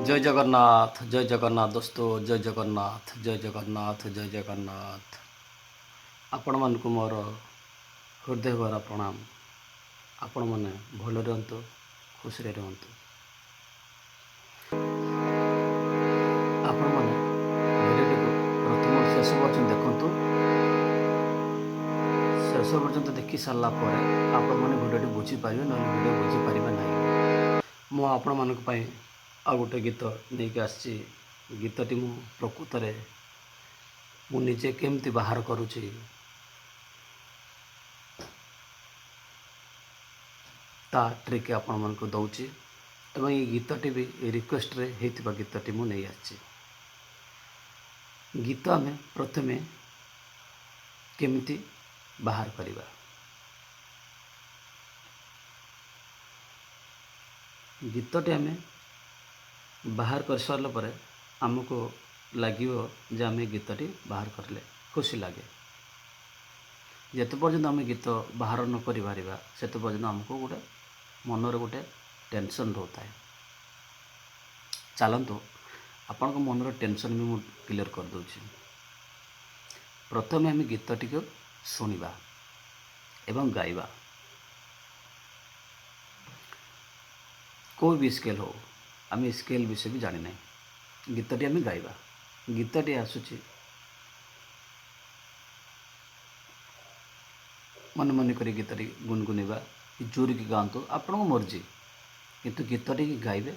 ଜୟ ଜଗନ୍ନାଥ ଦୋସ୍ତ, ଜୟ ଜଗନ୍ନାଥ, ଜୟ ଜଗନ୍ନାଥ, ଜୟ ଜଗନ୍ନାଥ। ଆପଣମାନଙ୍କୁ ମୋର ହୃଦୟ ଭରା ପ୍ରଣାମ। ଆପଣମାନେ ଭଲରେ ରୁହନ୍ତୁ, ଖୁସିରେ ରୁହନ୍ତୁ। ଆପଣମାନେ ଭିଡ଼ିଓଟିକୁ ପ୍ରଥମ ଶେଷ ପର୍ଯ୍ୟନ୍ତ ଦେଖନ୍ତୁ। ଶେଷ ପର୍ଯ୍ୟନ୍ତ ଦେଖି ସାରିଲା ପରେ ଆପଣମାନେ ଭିଡ଼ିଓଟି ବୁଝିପାରିବେ, ନହେଲେ ଭିଡ଼ିଓ ବୁଝିପାରିବେ ନାହିଁ। ମୁଁ ଆପଣମାନଙ୍କ ପାଇଁ ଆଉ ଗୋଟେ ଗୀତ ନେଇକି ଆସିଛି। ଗୀତଟି ମୁଁ ପ୍ରକୃତରେ ମୁଁ ନିଜେ କେମିତି ବାହାର କରୁଛି ତା ଟ୍ରିକ୍ ଆପଣମାନଙ୍କୁ ଦେଉଛି, ଏବଂ ଏଇ ଗୀତଟି ବି ରିକ୍ୱେଷ୍ଟରେ ହେଇଥିବା ଗୀତଟି ମୁଁ ନେଇ ଆସିଛି। ଗୀତ ଆମେ ପ୍ରଥମେ କେମିତି ବାହାର କରିବା। ଗୀତଟି ଆମେ ବାହାର କରିସାରିଲା ପରେ ଆମକୁ ଲାଗିବ ଯେ ଆମେ ଗୀତଟି ବାହାର କରିଲେ ଖୁସି ଲାଗେ। ଯେତେ ପର୍ଯ୍ୟନ୍ତ ଆମେ ଗୀତ ବାହାର ନ କରିପାରିବା ସେତେ ପର୍ଯ୍ୟନ୍ତ ଆମକୁ ଗୋଟେ ମନରେ ଗୋଟେ ଟେନସନ୍ ରହୁଥାଏ। ଚାଲନ୍ତୁ ଆପଣଙ୍କ ମନର ଟେନସନ୍ ବି ମୁଁ କ୍ଲିୟର କରିଦେଉଛି। ପ୍ରଥମେ ଆମେ ଗୀତଟିକୁ ଶୁଣିବା ଏବଂ ଗାଇବା। କେଉଁ ବି ସ୍କେଲ୍ ହେଉ, ଆମେ ସ୍କେଲ୍ ବିଷୟ ବି ଜାଣିନାହିଁ। ଗୀତଟି ଆମେ ଗାଇବା। ଗୀତଟି ଆସୁଛି, ମନେ ମନେ କରି ଗୀତଟି ଗୁନଗୁନିବା, ଜୋରିକି ଗାଆନ୍ତୁ, ଆପଣଙ୍କ ମର୍ଜି। କିନ୍ତୁ ଗୀତଟିକି ଗାଇବେ,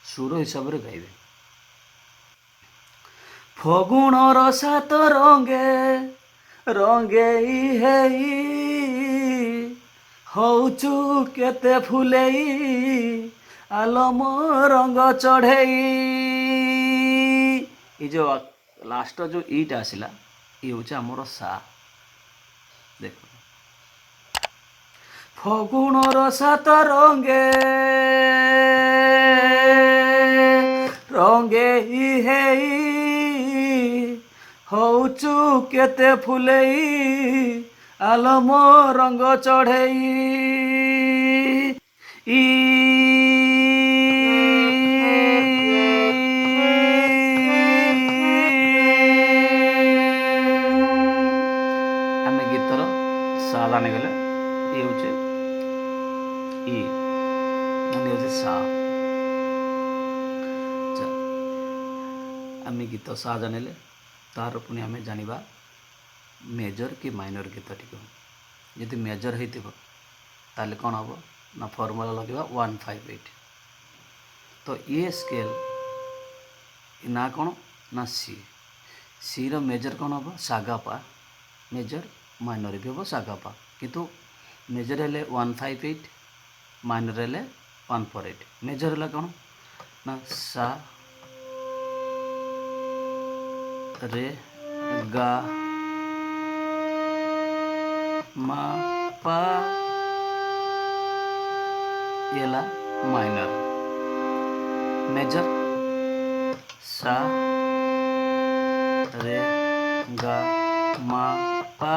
ସୁର ହିସାବରେ ଗାଇବେ। ଫଗୁଣର ସାତ ରଙ୍ଗେ ରଙ୍ଗେଇ ହେଇ, ହଉଚୁ କେତେ ଫୁଲେଇ, ଆଲମ ରଙ୍ଗ ଚଢ଼େଇ। ଏ ଯେଉଁ ଲାଷ୍ଟ ଯେଉଁ ଇଟା ଆସିଲା, ଇଏ ହେଉଛି ଆମର ସା। ଦେଖ, ଫଗୁଣର ସାତ ରଙ୍ଗେ ରଙ୍ଗେଇ ହେଇ, ହଉଚୁ କେତେ ଫୁଲେଇ, ଆଲମ ରଙ୍ଗ ଚଢ଼େଇ। ଆମେ ଗୀତର ସା ଜାଣିଗଲେ, ଇଏ ହେଉଛି ଇ, ମାନେ ହେଉଛି ସା। ଆମେ ଗୀତ ସା ଜାଣିଲେ ତାର ପୁଣି ଆମେ ଜାଣିବା ମେଜର କି ମାଇନର ଗୀତଟିକୁ। ଯଦି ମେଜର ହେଇଥିବ ତାହେଲେ କ'ଣ ହେବ ନା ଫର୍ମୁଲା ଲଗାଇବା 158। ତ ଏ ସ୍କେଲ୍ ନା କ'ଣ ନା ସି। ସିର ମେଜର କ'ଣ ହେବ ସାଗାପା। ମେଜର ମାଇନର ବି ହେବ ସାଗାପା, କିନ୍ତୁ ମେଜର ହେଲେ 158, ମାଇନର ହେଲେ 148। ମେଜର ହେଲା କ'ଣ ନା ସା ରେ ଗା ମା ପା, ये ला माइनर। मेजर सा रे गा मा पा,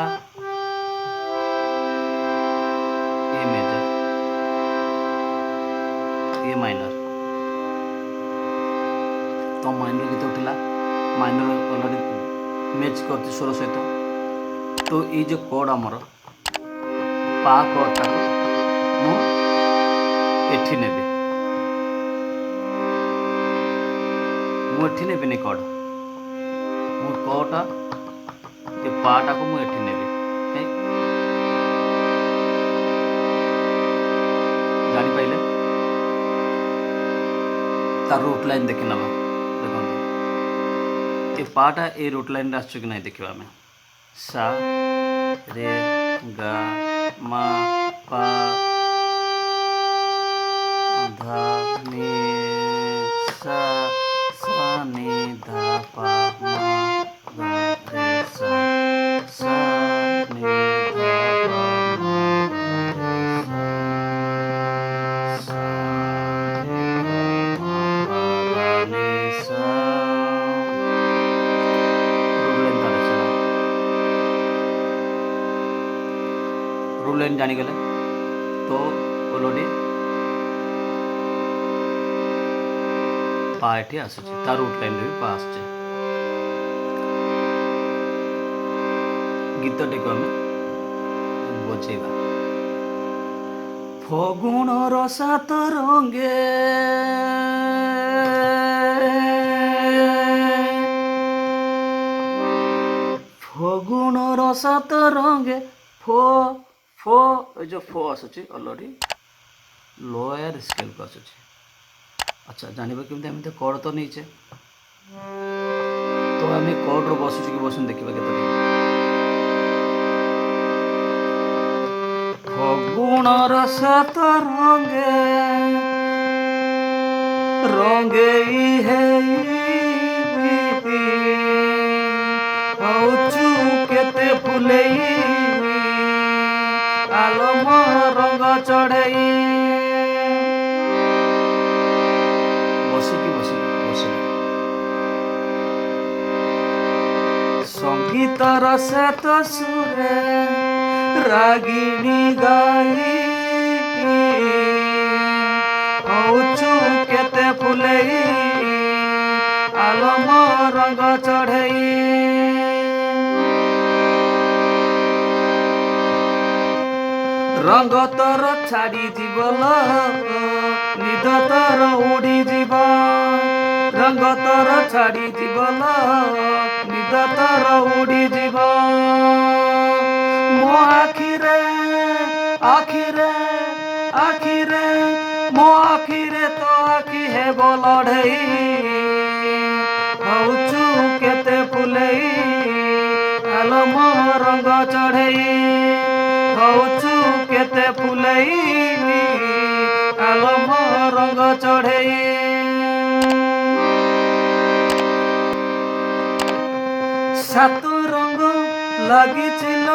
ये मेजर, ये माइनर। तो माइनर गीत उठिला, माइनर अलरेडी मैच करती स्वर सहित। तो ये जो कोड आमर पा कोडटा मु एठी नेबी, मु एठी नेबिनी कोड, मु कोटा ये पाटा को मु एठी नेबी। जानी पाइले तार रूट लाइन देखि नबा। देखो ये पाटा ए रूट लाइन आसछ कि नहीं देखिबा। हमें सा रे गा मा पा धा नि सा, सा नि धा पा मा गा रे सा, सा नि धा पा मा गा रे सा, सा नि धा मा पा गा नि सा। रूल लाइन जानी गले तो ऑलरेडी पा एठी आसुची तार आउटलाइन रे भी पा आसचे गीतटी को हम बजेबा फगुण रसात रंगे फगुण रसात रंगे फो फो जो फो आसुची ऑलरेडी लोअर स्केल को आसुची अच्छा जानबा केमते हम कोड तो नीचे तो आम कोड रो बसुची कि बसन देखिबा केते फगुण रसात रंगे रंगे हे औचु केते फुलेई आलम रंग चढ़ई संगीत रसत सुरे रागिणी गाई औचु केते फुलेई आलम रंग चढ़ई रंग तर छाड़ी जीवल निद तर उड़ी जीव रंग तर छाड़ी जीवल निद तर उड़ी जीव मो आखिरे आखिरे आखिरे मो आखिरे तो आखि हे लड़ई हौचु केते फुलेई आलम रंग चढ़ई हौचु केते फुलेई आलम रंग चढ़ई सात रंग लागिছিল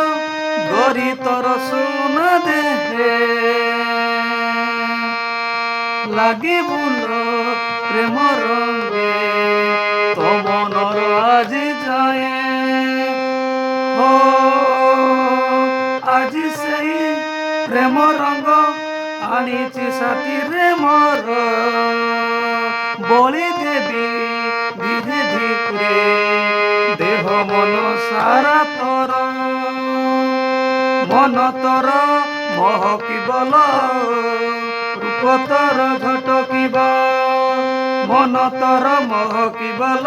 गरी तोर सोना देहे লাগি বুল প্রেম রঙে তো মনর আজি যায় हो আজি সেই প্রেম রঙ আনিছি সাথী রে মোর বলি দেবী ধীরে ধীরে দেহ মন সারা তোর মন তোর মহকি বল রূপ তোর ঝটকিব মন তোর মহকি বল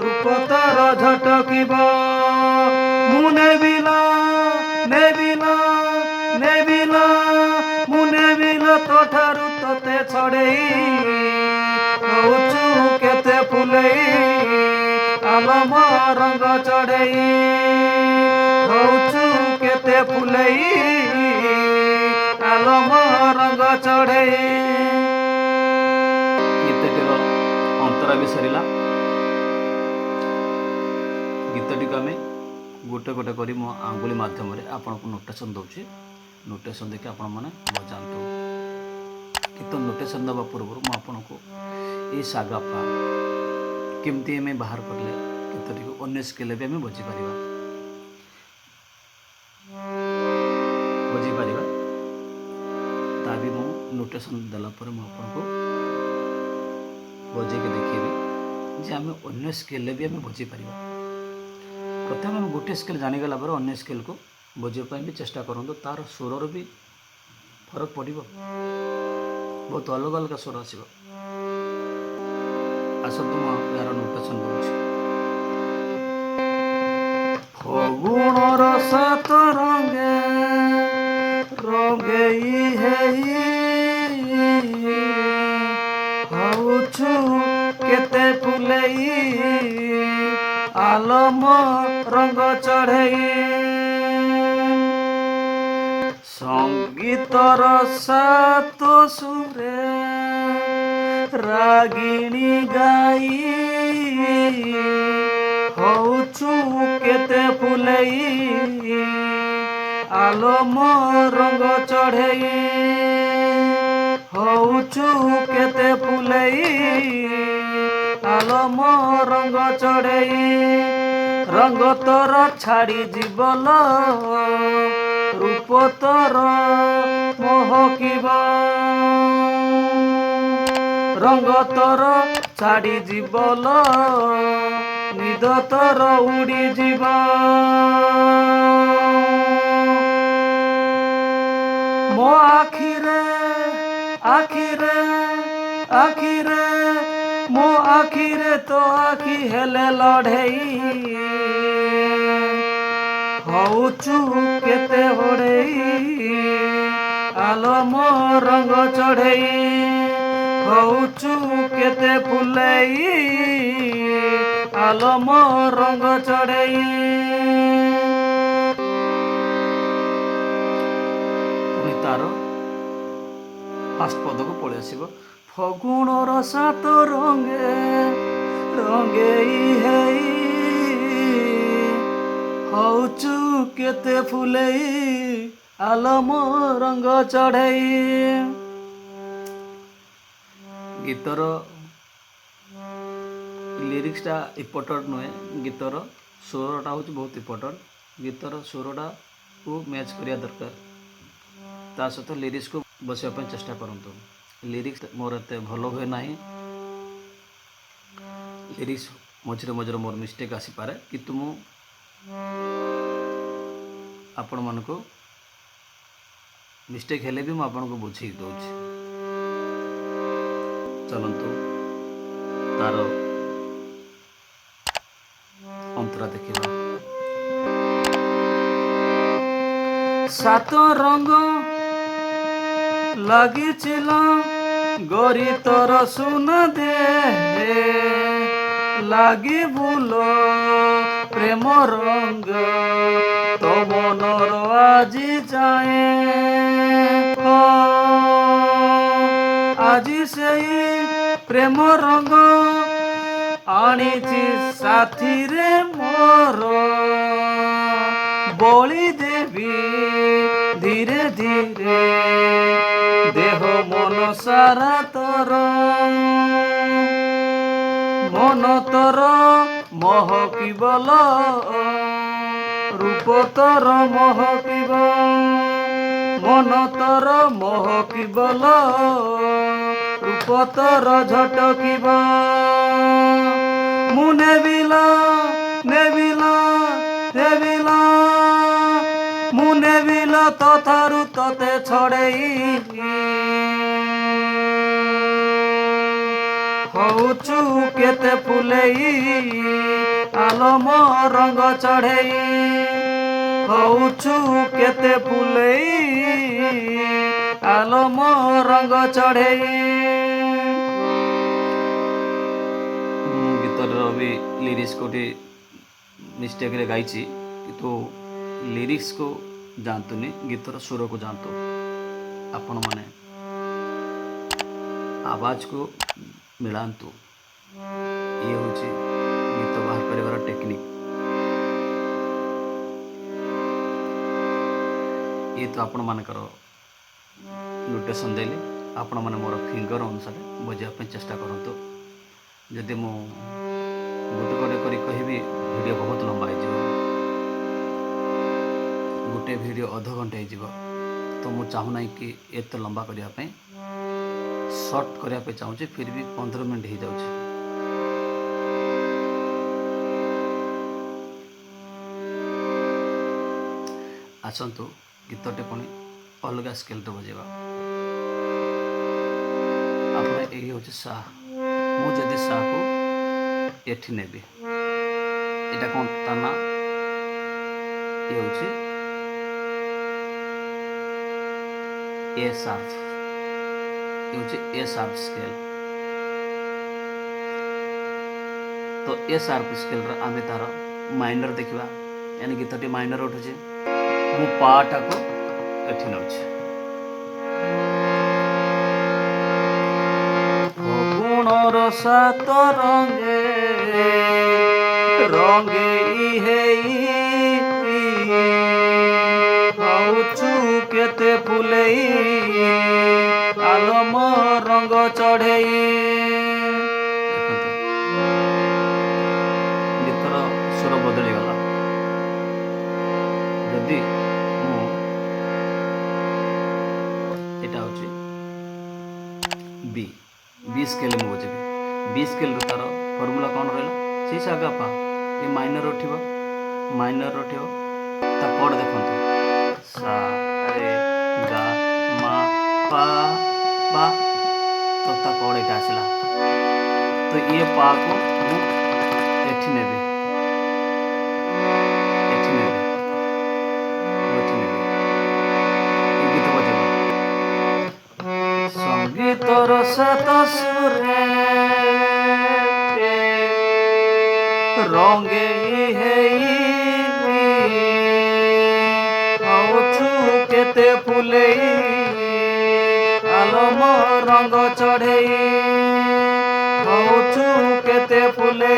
রূপ তোর ঝটকিব মু নেবিলা নেবিলা নেবিলা মু নেবিলা তোঠারু তোতে ছড়েই হৌচু কেতে ফুলেই আলম রঙ চড়েই হৌচু কেতে ফুলেই আলম রঙ চড়েই গীতটির অন্তরা भी সরিলা गीतटी को आम गोटे गोटे कर मो आंगुली मध्यम आपन को नोटेसन दूसरी नोटेसन देखिए आपण मैंने बजातु गीत नोटेसन दवा पूर्व मुझे को ये सागापा केमती आम बाहर कले गीतटी को अन्य स्केल भी आम बजीपर बजीपर ता भी मु नोटेसन देलापर मुझे बजे के देखिए जे आम अन्य स्केल भी आम बजीपर प्रथम आम गोटे स्केल जानीगला पर अन्य स्केल को बजाई भी चेष्टा करूँ तार स्वर भी फरक पड़ो बहुत अलग अलग स्वर आस आसतु यार नोटेसन बोलूँ फगुण रसात रंगे रंगे हौचु केते फुलेई आलम रंग चढ़ई संगीत रसात सुरे रागिणी गाई हौचु केते फुलेई आलम रंग चढ़ई हौचु केते फुलेई आलम रंग चढ़ई रंग तोर छाड़ी जीवल रूप तोर मोहकिब ରଙ୍ଗ ତୋର ଛାଡ଼ି ଯିବଲ ନିଦ ତୋର ଉଡ଼ିଯିବ। ମୋ ଆଖିରେ ଆଖିରେ ଆଖିରେ ମୋ ଆଖିରେ ତୋ ଆଖି ହେଲେ ଲଢ଼େଇ ହଉଛୁ କେତେ ବଢ଼େଇ ଆଲୋ ମୋ ରଙ୍ଗ ଚଢ଼େଇ ହଉଛୁ କେତେ ଫୁଲେଇ ଆଲୋ ମୋ ରଙ୍ଗ ଚଢ଼େଇ। ପୁଣି ତାର ଫାଷ୍ଟ ପଦକୁ ପଳେଇ ଆସିବ। ଫଗୁଣର ସାତ ରଙ୍ଗେ ରଙ୍ଗେଇ ହେଇ ହଉଛୁ କେତେ ଫୁଲେଇ ଆଲୋ ମୋ ରଙ୍ଗ ଚଢ଼େଇ। ଗୀତର ଲିରିକ୍ସଟା ଇମ୍ପୋର୍ଟାଣ୍ଟ ନୁହେଁ, ଗୀତର ସ୍ୱରଟା ହେଉଛି ବହୁତ ଇମ୍ପୋର୍ଟାଣ୍ଟ। ଗୀତର ସ୍ୱରଟାକୁ ମ୍ୟାଚ୍ କରିବା ଦରକାର, ତା ସହିତ ଲିରିକ୍ସକୁ ବସିବା ପାଇଁ ଚେଷ୍ଟା କରନ୍ତୁ। ଲିରିକ୍ସ ମୋର ଏତେ ଭଲ ହୁଏ ନାହିଁ, ଲିରିକ୍ସ ମଝିରେ ମଝିରେ ମୋର ମିଷ୍ଟେକ୍ ଆସିପାରେ, କିନ୍ତୁ ମୁଁ ଆପଣମାନଙ୍କୁ ମିଷ୍ଟେକ୍ ହେଲେ ବି ମୁଁ ଆପଣଙ୍କୁ ବୁଝେଇ ଦେଉଛି। ଚାଲନ୍ତୁ ତାର ଅନ୍ତରା ଦେଖିବା। ସାତ ରଙ୍ଗ ଲାଗିছিল ଗରି ତୋର ସୁନା ଦେହେ ଲାଗି ବୁଲ ପ୍ରେମ ରଙ୍ଗ ତୋ ମନର ଆଜି ଯାଏ ଆଜି ସେଇ ପ୍ରେମ ରଙ୍ଗ ଆଣିଛି ସାଥିରେ ମୋର ବଳି ଦେବି ଧୀରେ ଧୀରେ ଦେହ ମନ ସାରା ତୋର ମନ ତୋର ମହକିବଲ ରୂପ ତୋର ମହକିବ ମନ ତୋର ମହକିବଲ ରୂପ ତୋର ଝଟକିବ ମୁଁ ନେବିଲା ନେବିଲା ନେବିଲା ମୁଁ ନେବିଲା ତଥାରୁ ତତେ ଛଡ଼େଇ ହଉଛୁ କେତେ ଫୁଲେଇ ଆଲୋ ମୋ ରଙ୍ଗ ଚଢ଼େଇ ହଉଛୁ କେତେ ଫୁଲେଇ ଆଲୋ ମୋ ରଙ୍ଗ ଚଢ଼େଇ। ଗୀତର ବି ଲିରିକ୍ସ କୋଉଠି ମିଷ୍ଟେକ୍ରେ ଗାଇଛି, କିନ୍ତୁ ଲିରିକ୍ସକୁ ଯାଆନ୍ତୁନି, ଗୀତର ସୁରକୁ ଯାଆନ୍ତୁ। ଆପଣମାନେ ଆବାଜକୁ ମିଳାନ୍ତୁ, ଇଏ ହେଉଛି ଗୀତ ବାହାର କରିବାର ଟେକ୍ନିକ୍। ଇଏ ତ ଆପଣମାନଙ୍କର ନୋଟେସନ୍ ଦେଲି, ଆପଣମାନେ ମୋର ଫିଙ୍ଗର ଅନୁସାରେ ବଜାଇବା ପାଇଁ ଚେଷ୍ଟା କରନ୍ତୁ। ଯଦି ମୁଁ ଗୋଟେ ଗୋଟେ କରି କହିବି ଭିଡ଼ିଓ ବହୁତ ଲମ୍ବା ହେଇଯିବ, ଗୋଟେ ଭିଡ଼ିଓ ଅଧଘଣ୍ଟା ହେଇଯିବ, ତ ମୁଁ ଚାହୁଁନାହିଁ କି ଏତେ ଲମ୍ବା କରିବା ପାଇଁ, ସର୍ଟ କରିବା ପାଇଁ ଚାହୁଁଛି। ଫିର୍ ବି 15 ମିନିଟ୍ ହେଇଯାଉଛି। ଆସନ୍ତୁ ଗୀତଟି ପୁଣି ଅଲଗା ସ୍କେଲ୍ରେ ବଜାଇବା। ଆପଣ ଏଇ ହେଉଛି ସା, ମୁଁ ଯଦି ସାକୁ ଏଠି ନେବି, ଏଇଟା କ'ଣ ତା ନା, ଇଏ ହେଉଛି ଏ ସାର୍ପ, ଇଏ ହେଉଛି ଏ ସାର୍ପ ସ୍କେଲ୍। ତ ଏ ସାର୍ପ ସ୍କେଲ୍ର ଆମେ ତାର ମାଇନର ଦେଖିବା, यानी ଗୀତଟି ମାଇନର ଉଠୁଛି, ମୁଁ ପାଟାକୁ ଏଠି ନେଉଛି। ଫଗୁଣର ସାତ ରଙ୍ଗେ ରଙ୍ଗେଇ ହେଇ ହଉଛୁ କେତେ ଫୁଲେଇ ଆଲୋ ମୋ ରଙ୍ଗ ଚଢ଼େଇ। ଦେଖନ୍ତୁ ଗୀତର ସୁର ବଦଳିଗଲା। ଯଦି ମୁଁ ଏଇଟା ହେଉଛି ବି, बी स्केल में बजेबी बी स्केल तार फर्मूला कौन रहा से सागा पा ये माइनर उठिब ता कौड़ देखो सा रे गा मा पा पा तो ता कौड़ ये आसला तो ये पा को एठी नेबी संगीतर सात सुरे रंगे केते फुले आलम रंग चढ़े केते फुले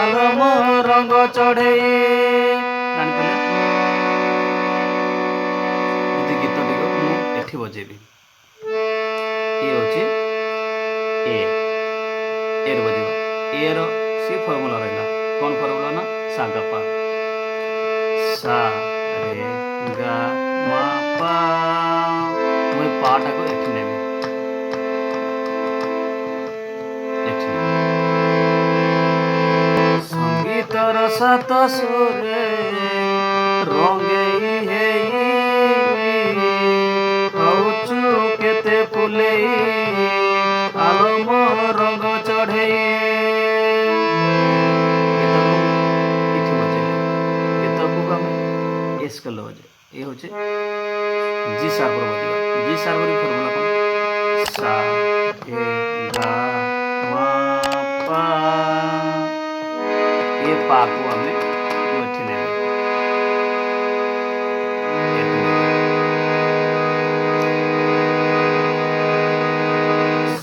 आलम रंग चढ़े जानी गीत टी बजेबी ये हूँ ए बजेगा ए रो सी फर्मूला रहा कौन फर्मूला ना सागा पा सा रे गा मा पा मुझे पाटा को एठी नेबी संगीतर सात सुरे रंगे केते फुले आलम रंग चढ़े स्केल बजे ये हूँ जी शार्प बजा जी शार्प फर्मूला कौन सा रे गा मा पा ये पा को आम एठी ने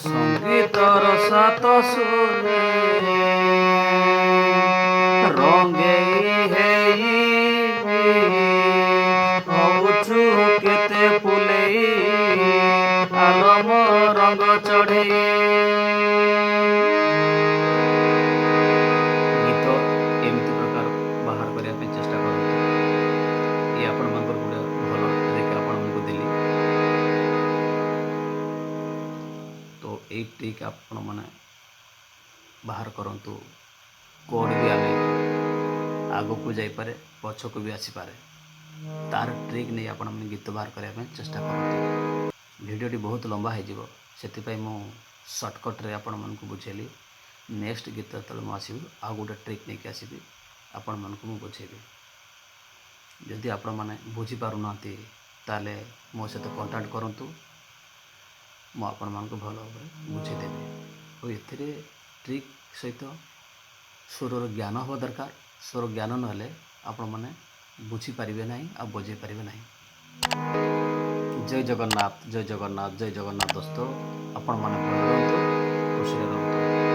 संगीतर सात सुरे रंगे केते फुले आलम रंग चढ़े गीत एमती प्रकार बाहर करने चेष्टा करते ये आपण मन गोटे भल ट्रिक आपण दिली तो ये ट्रिक आपण मैंने बाहर करंतु कोड भी आमे आग को जापे पछ को भी आसीपे तार ट्रिक नहीं आपण मैंने गीत बाहर करने चेष्टा करते भिडियोटी बहुत लंबा हो से मु सर्टकट रे आपण मन को बुझेली नेक्स्ट गीत जो मुझे आसबि आ गोटे ट्रिक नहीं कि आसबि आपण मन को मुझे बुझेबी जदि आपण मैंने बुझीपारना ताले मो सहित कंटाक्ट करूँ मु आपण मन को भल भाव बुझेदेवी और ये ट्रिक सहित स्वरर ज्ञान हवा दरकार स्वर ज्ञान ना आपण मैंने बुझीपारे ना आ बजे पारे ना जय जगन्नाथ जय जगन्नाथ जय जगन्नाथ दोस्तों आपण मैंने भल रुहतु खुशी रुहतु।